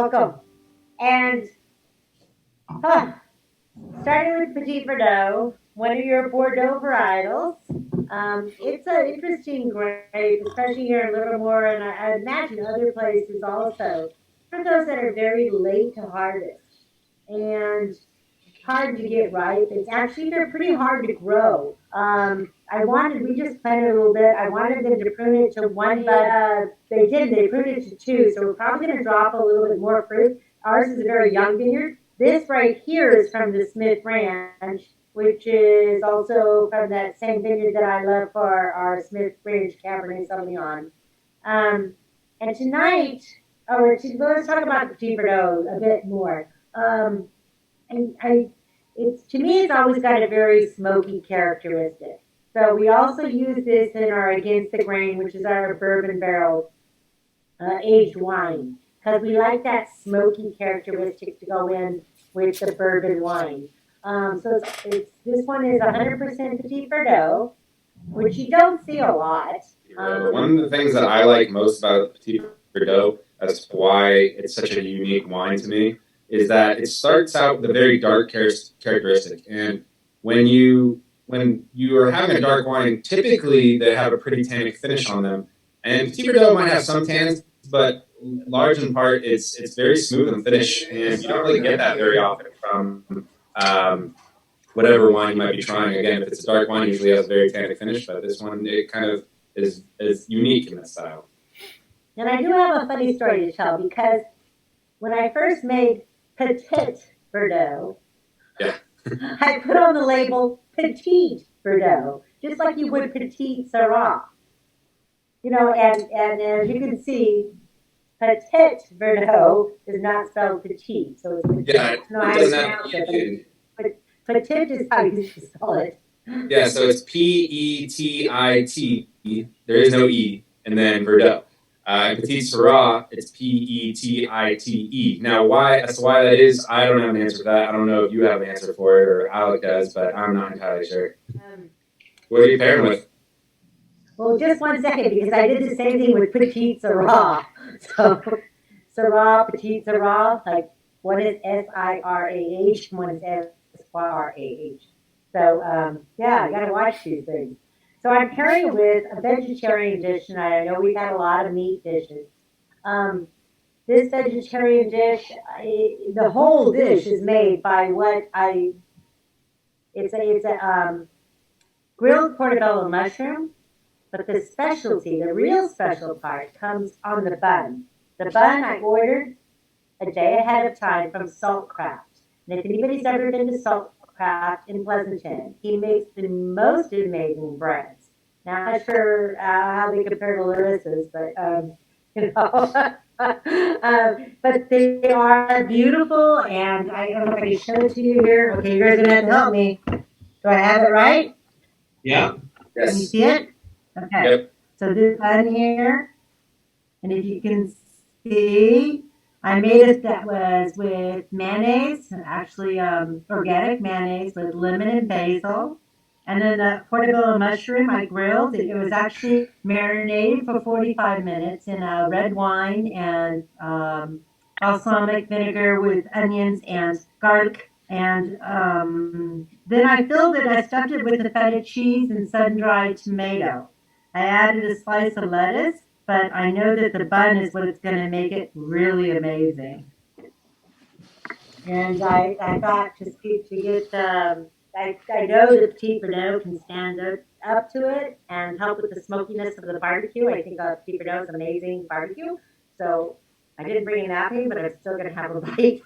welcome. And starting with Petit Verdot, one of your Bordeaux varietals. It's an interesting grape, especially here in Livermore, and I imagine other places also, for those that are very late to harvest and hard to get ripe. It's actually, they're pretty hard to grow. We just planted a little bit. I wanted them to prune it to one, but they didn't. They pruned it to two, so we're probably going to drop a little bit more fruit. Ours is a very young vineyard. This right here is from the Smith Ranch, which is also from that same vineyard that I love for our Smith Ranch Cabernet Sauvignon. And tonight, let's talk about Petit Verdot a bit more. It's to me, it's always got a very smoky characteristic. So we also use this in our Against the Grain, which is our bourbon barrel aged wine, because we like that smoky characteristic to go in with the bourbon wine. This one is 100% Petit Verdot, which you don't see a lot. One of the things that I like most about Petit Verdot, as to why it's such a unique wine to me, is that it starts out with a very dark characteristic. And when you are having a dark wine, typically they have a pretty tannic finish on them. And Petit Verdot might have some tannins, but large in part, it's very smooth in finish, and you don't really get that very often from whatever wine you might be trying. Again, if it's a dark wine, it usually has a very tannic finish, but this one, it kind of is unique in that style. And I do have a funny story to tell, because when I first made Petit Verdot, I put on the label Petit Verdot, just like you would Petit Sirah. And as you can see, Petit Verdot is not spelled petit, so it's petit. Yeah, it doesn't have it. Petit is how you spell it. Yeah, so it's Petit. There is no E, and then Verdot. Petit Sirah, it's Petite. Now, as to why that is, I don't have an answer for that. I don't know if you have an answer for it, or Alec does, but I'm not entirely sure. What are you pairing with? Well, just 1 second, because I did the same thing with Petit Sirah. So, Syrah, Petit Sirah, like one is Sirah, one is Syrah. So, I got to watch these things. So I'm pairing it with a vegetarian dish tonight. I know we got a lot of meat dishes. This vegetarian dish, the whole dish is made by it's a grilled portobello mushroom, but the specialty, the real special part, comes on the bun. The bun I ordered a day ahead of time from Saltcraft. And if anybody's ever been to Saltcraft in Pleasanton, he makes the most amazing breads. Now, I'm not sure how they compare to Larissa's, but but they are beautiful, and I don't know if I can show it to you here. Okay, you guys are gonna have to help me. Do I have it right? Yeah. Yes. Can you see it? Okay. Yep. So this bun here, and if you can see, I made it that was with mayonnaise, actually organic mayonnaise with lemon and basil. And then the portobello mushroom I grilled. It was actually marinated for 45 minutes in a red wine and balsamic vinegar with onions and garlic. And then I filled it, I stuffed it with the feta cheese and sun-dried tomato. I added a slice of lettuce, but I know that the bun is what it's going to make it really amazing. And I thought to get I know that Petit Verdot can stand up to it and help with the smokiness of the barbecue. I think Petit Verdot is an amazing barbecue. So I didn't bring a napkin, but I'm still going to have a bite.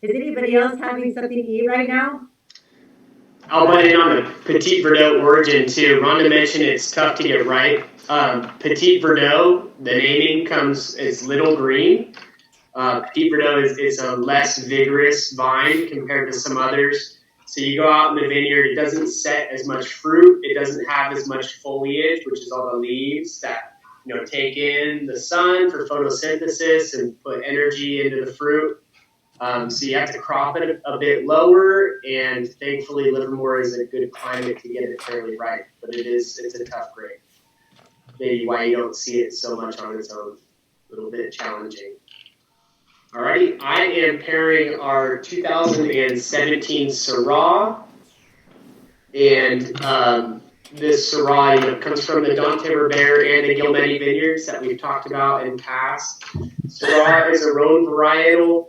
Is anybody else having something to eat right now? I'll butt in on the Petit Verdot origin too. Rhonda mentioned it's tough to get right. Petit Verdot, the naming is little green. Petit Verdot is a less vigorous vine compared to some others. So you go out in the vineyard, it doesn't set as much fruit. It doesn't have as much foliage, which is all the leaves that take in the sun for photosynthesis and put energy into the fruit. So you have to crop it a bit lower, and thankfully Livermore is a good climate to get it fairly ripe. But it's a tough grape. Maybe why you don't see it so much on its own. a little bit challenging. Alrighty, I am pairing our 2017 Syrah, and this Syrah comes from the Dante Rivera and the Yosemite Vineyards that we've talked about in past. Syrah is a Rhone varietal.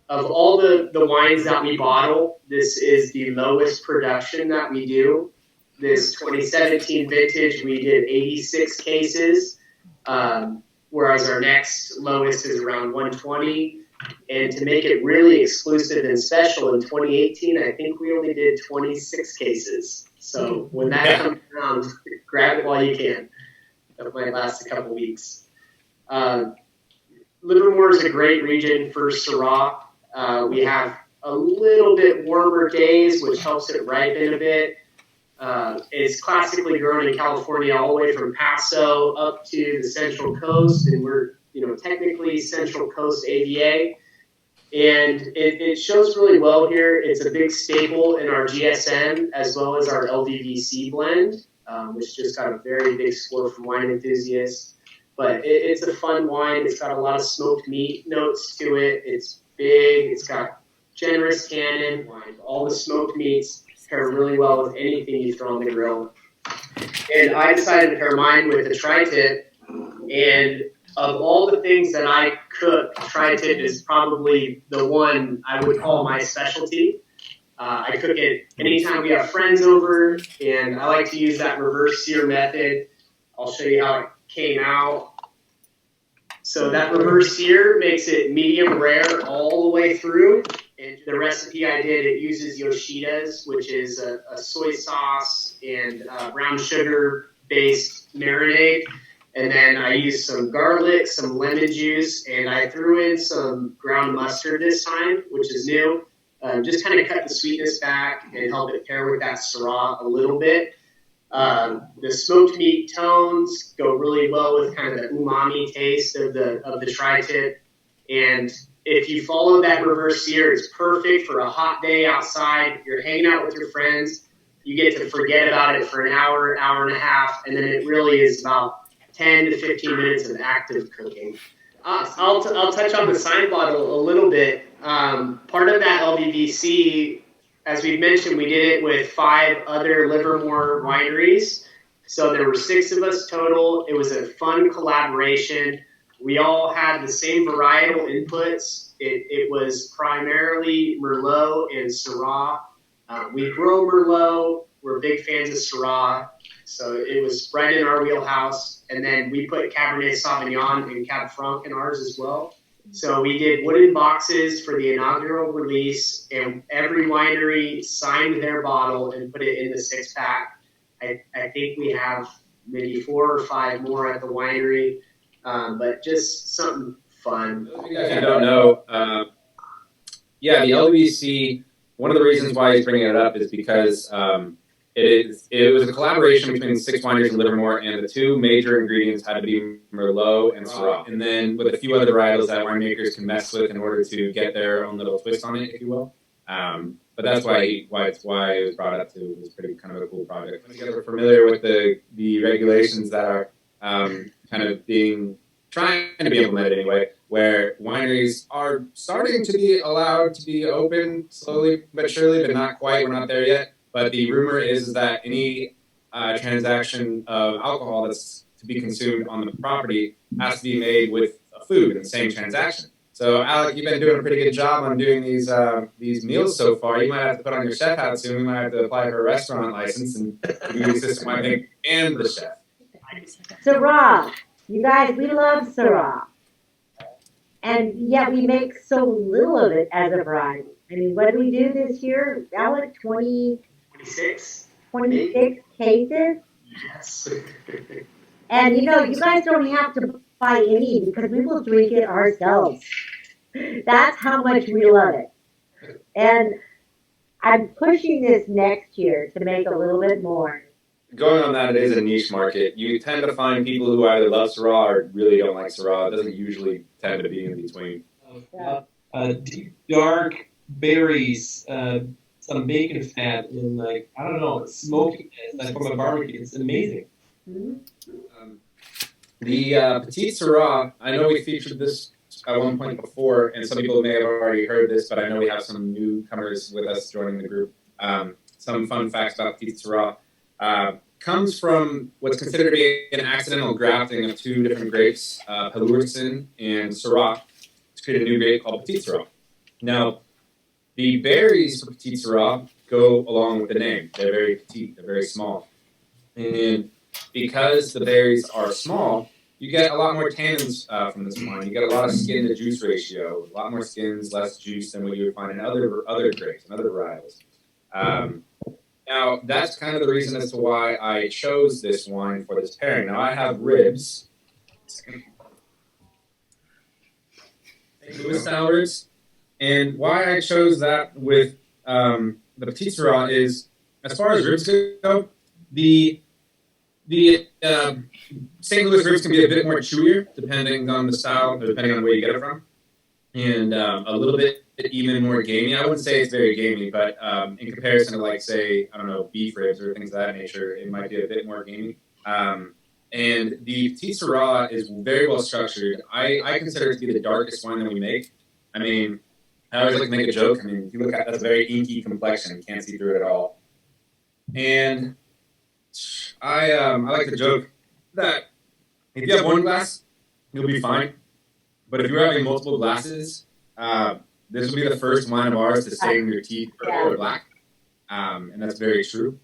Of all the wines that we bottle, this is the lowest production that we do. This 2017 vintage, we did 86 cases, whereas our next lowest is around 120. And to make it really exclusive and special in 2018, I think we only did 26 cases. So when that comes around, grab it while you can. That might last a couple weeks. Livermore is a great region for Syrah. We have a little bit warmer days, which helps it ripen a bit. It's classically grown in California all the way from Paso up to the Central Coast, and we're technically Central Coast AVA. And it shows really well here. It's a big staple in our GSM as well as our LVVC blend, which just got a very big score from wine enthusiasts. But it's a fun wine. It's got a lot of smoked meat notes to it. It's big. It's got generous tannin. All the smoked meats pair really well with anything you throw on the grill. And I decided to pair mine with a tri-tip. And of all the things that I cook, tri-tip is probably the one I would call my specialty. I cook it anytime we have friends over, and I like to use that reverse sear method. I'll show you how it came out. So that reverse sear makes it medium rare all the way through. And the recipe I did, it uses Yoshida's, which is a soy sauce and brown sugar-based marinade. And then I used some garlic, some lemon juice, and I threw in some ground mustard this time, which is new. Just kind of cut the sweetness back and help it pair with that Syrah a little bit. The smoked meat tones go really well with kind of the umami taste of the tri-tip. And if you follow that reverse sear, it's perfect for a hot day outside. You're hanging out with your friends. You get to forget about it for an hour, hour and a half, and then it really is about 10 to 15 minutes of active cooking. I'll touch on the sign bottle a little bit. Part of that LVVC, as we've mentioned, we did it with 5 other Livermore wineries. So there were 6 of us total. It was a fun collaboration. We all had the same varietal inputs. It was primarily Merlot and Syrah. We grow Merlot. We're big fans of Syrah. So it was right in our wheelhouse. And then we put Cabernet Sauvignon and Cab Franc in ours as well. So we did wooden boxes for the inaugural release, and every winery signed their bottle and put it in the 6-pack. I think we have maybe 4 or 5 more at the winery, but just something fun. Those of you guys who don't know, the LVC, one of the reasons why he's bringing it up is because it was a collaboration between 6 wineries in Livermore, and the 2 major ingredients had to be Merlot and Syrah. And then with a few other varietals that winemakers can mess with in order to get their own little twist on it, if you will. But that's why it was brought up too. It was pretty kind of a cool project. If you guys are familiar with the regulations that are kind of trying to be implemented anyway, where wineries are starting to be allowed to be open slowly but surely, but not quite. We're not there yet. But the rumor is that any transaction of alcohol that's to be consumed on the property has to be made with a food in the same transaction. So, Alec, you've been doing a pretty good job on doing these meals so far. You might have to put on your chef hat soon. We might have to apply for a restaurant license and be the assistant winemaker and the chef. Syrah, you guys, we love Syrah. And yet we make so little of it as a variety. I mean, what did we do this year? Alec, 26 cases? Yes. And you guys don't have to buy any because we will drink it ourselves. That's how much we love it. And I'm pushing this next year to make a little bit more. Going on that, it is a niche market. You tend to find people who either love Syrah or really don't like Syrah. It doesn't usually tend to be in between. Deep dark berries, some bacon fat, and smoking from a barbecue. It's amazing. Mm-hmm. The Petit Sirah, I know we featured this at one point before, and some people may have already heard this, but I know we have some newcomers with us joining the group. Some fun facts about Petit Sirah. Comes from what's considered to be an accidental grafting of two different grapes, Peloursin and Syrah, to create a new grape called Petit Sirah. Now, the berries for Petit Sirah go along with the name. They're very petite, they're very small. And because the berries are small, you get a lot more tannins from this wine. You get a lot of skin to juice ratio, a lot more skins, less juice than what you would find in other grapes and other varietals. Now, that's kind of the reason as to why I chose this wine for this pairing. Now, I have ribs. St. Louis style ribs. And why I chose that with the Petit Sirah is, as far as ribs go, the St. Louis ribs can be a bit more chewier, depending on the style, depending on where you get it from, and a little bit even more gamey. I wouldn't say it's very gamey, but in comparison to, like, say, I don't know, beef ribs or things of that nature, it might be a bit more gamey. And the Petit Sirah is very well structured. I consider it to be the darkest wine that we make. I mean, I always like to make a joke. I mean, if you look at that's a very inky complexion, you can't see through it at all. And I like to joke that if you have one glass, you'll be fine. But if you're having multiple glasses, this will be the first wine of ours to stain your teeth purple or black. And that's very true.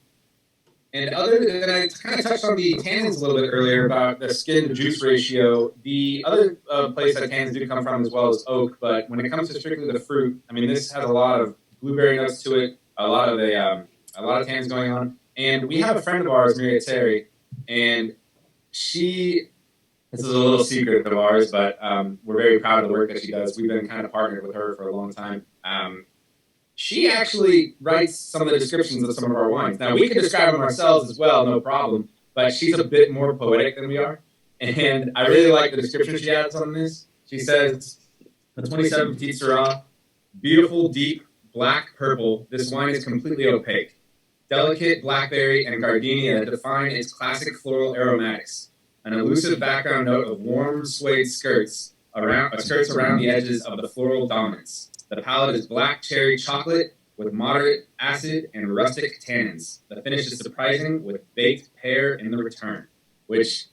And other than I kind of touched on the tannins a little bit earlier about the skin to juice ratio. The other place that tannins do come from as well is oak. But when it comes to strictly the fruit, I mean, this has a lot of blueberry notes to it, a lot of tannins going on. And we have a friend of ours, Mary Terry, and this is a little secret of ours, but we're very proud of the work that she does. We've been kind of partnered with her for a long time. She actually writes some of the descriptions of some of our wines. Now, we can describe them ourselves as well, no problem, but she's a bit more poetic than we are. And I really like the description she adds on this. She says, the 27 Petit Sirah, beautiful, deep, black purple, this wine is completely opaque. Delicate blackberry and gardenia define its classic floral aromatics. An elusive background note of warm suede skirts around the edges of the floral dominance. The palate is black cherry chocolate with moderate acid and rustic tannins. The finish is surprising with baked pear in the return, which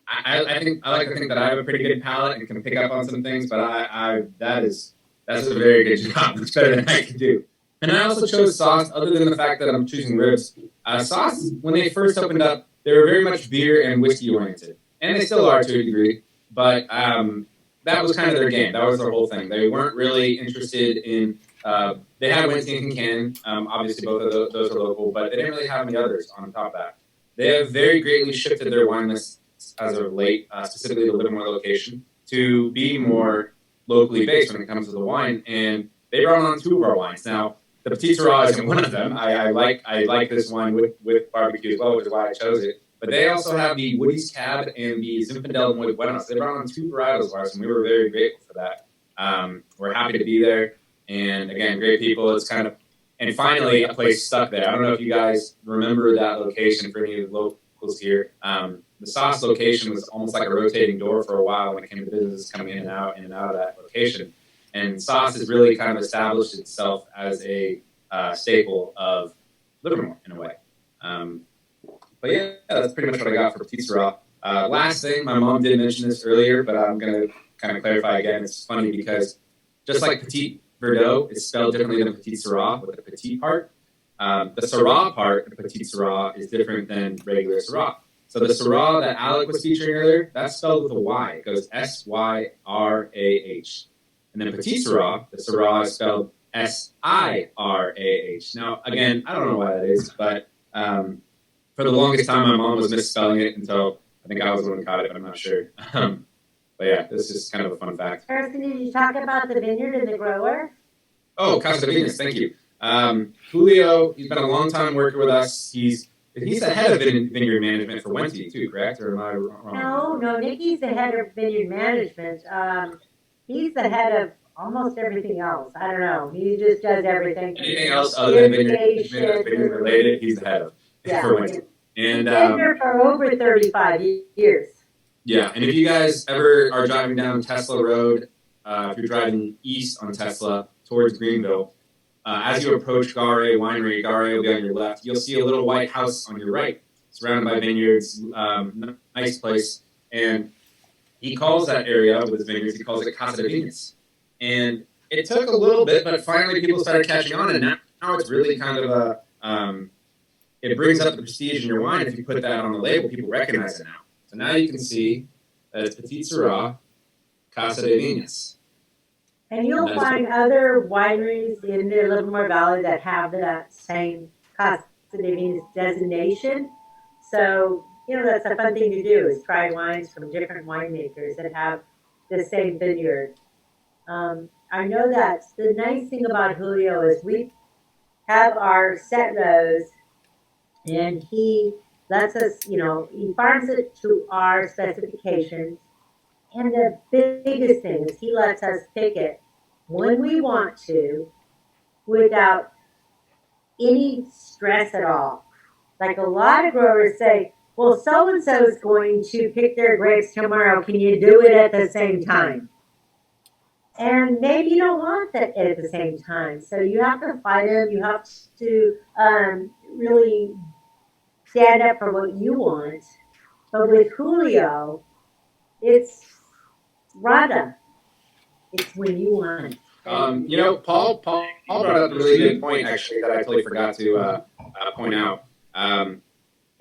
I like to think that I have a pretty good palate and can pick up on some things, but that's a very good job. It's better than I can do. And I also chose Sauce, other than the fact that I'm choosing ribs. Sauce, when they first opened up, they were very much beer and whiskey oriented, and they still are to a degree. But that was kind of their game. That was their whole thing. They weren't really interested in. They had Winston and Cannon. Obviously, both of those are local, but they didn't really have any others on top of that. They have very greatly shifted their wine lists as of late, specifically the Livermore location, to be more locally based when it comes to the wine. And they brought on two of our wines. Now, the Petit Sirah isn't one of them. I like this wine with barbecue as well, which is why I chose it. But they also have the Woody's Cab and the Zinfandel Muy Buenos. They brought on two varietals of ours, and we were very grateful for that. We're happy to be there. And again, great people. It's kind of, and finally, a place stuck there. I don't know if you guys remember that location for any of the locals here. The Sauce location was almost like a rotating door for a while when it came to business coming in and out of that location. And Sauce has really kind of established itself as a staple of Livermore in a way. But yeah, that's pretty much what I got for Petit Sirah. Last thing, my mom did mention this earlier, but I'm going to kind of clarify again. It's funny because just like Petit Verdot is spelled differently than Petit Sirah with the Petit part, the Syrah part of Petit Sirah is different than regular Syrah. So the Syrah that Alec was featuring earlier, that's spelled with a Y. It goes Syrah. And then Petit Sirah, the Syrah is spelled Sirah. Now, again, I don't know why that is, but for the longest time, my mom was misspelling it until I think I was the one who caught it, but I'm not sure. But yeah, this is kind of a fun fact. Harrison, did you talk about the vineyard and the grower? Oh, Casa Venus, thank you. Julio, he's been a long time working with us. He's the head of vineyard management for Wenty too, correct? Or am I wrong? No, Nikki's the head of vineyard management. He's the head of almost everything else. I don't know. He just does everything. Anything else other than vineyard related, he's the head of for Wenty. And he's been here for over 35 years. Yeah, and if you guys ever are driving down Tesla Road, if you're driving east on Tesla towards Greenville, as you approach Gare Winery, Gare will be on your left. You'll see a little white house on your right, surrounded by vineyards. Nice place. And he calls that area with his vineyards, he calls it Casa de Viñas. And it took a little bit, but finally people started catching on, and now it's really kind of it brings up the prestige in your wine. If you put that on the label, people recognize it now. So now you can see that it's Petit Sirah, Casa de Viñas. And you'll find other wineries in the Livermore Valley that have that same Casa de Viñas designation. So, that's a fun thing to do is try wines from different winemakers that have the same vineyard. I know that the nice thing about Julio is we have our set rows and he lets us, he farms it to our specifications. And the biggest thing is he lets us pick it when we want to without any stress at all. Like a lot of growers say, well, so and so is going to pick their grapes tomorrow. Can you do it at the same time? And maybe you don't want that at the same time. So you have to fight them. You have to really stand up for what you want. But with Julio, it's Rhonda. It's when you want. Paul brought up a really good point, actually, that I totally forgot to point out. And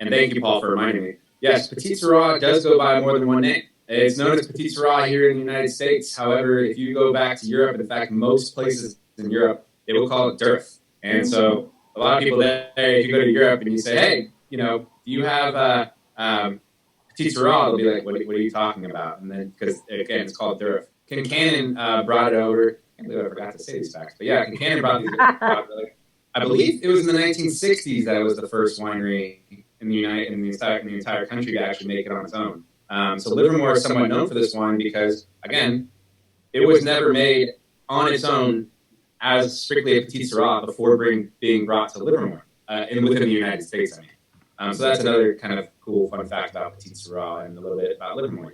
thank you, Paul, for reminding me. Yes, Petit Sirah does go by more than one name. It's known as Petit Sirah here in the United States. However, if you go back to Europe, and in fact, most places in Europe, they will call it Durth. And so a lot of people there, if you go to Europe and you say, hey, do you have Petit Sirah, they'll be like, what are you talking about? And then, because, again, it's called Durth. Kincannon brought it over. I can't believe I forgot to say these facts. But yeah, Kincannon brought these over. I believe it was in the 1960s that it was the first winery in the entire country to actually make it on its own. So Livermore is somewhat known for this wine because, again, it was never made on its own as strictly a Petit Sirah before being brought to Livermore within the United States. So that's another kind of cool fun fact about Petit Sirah and a little bit about Livermore.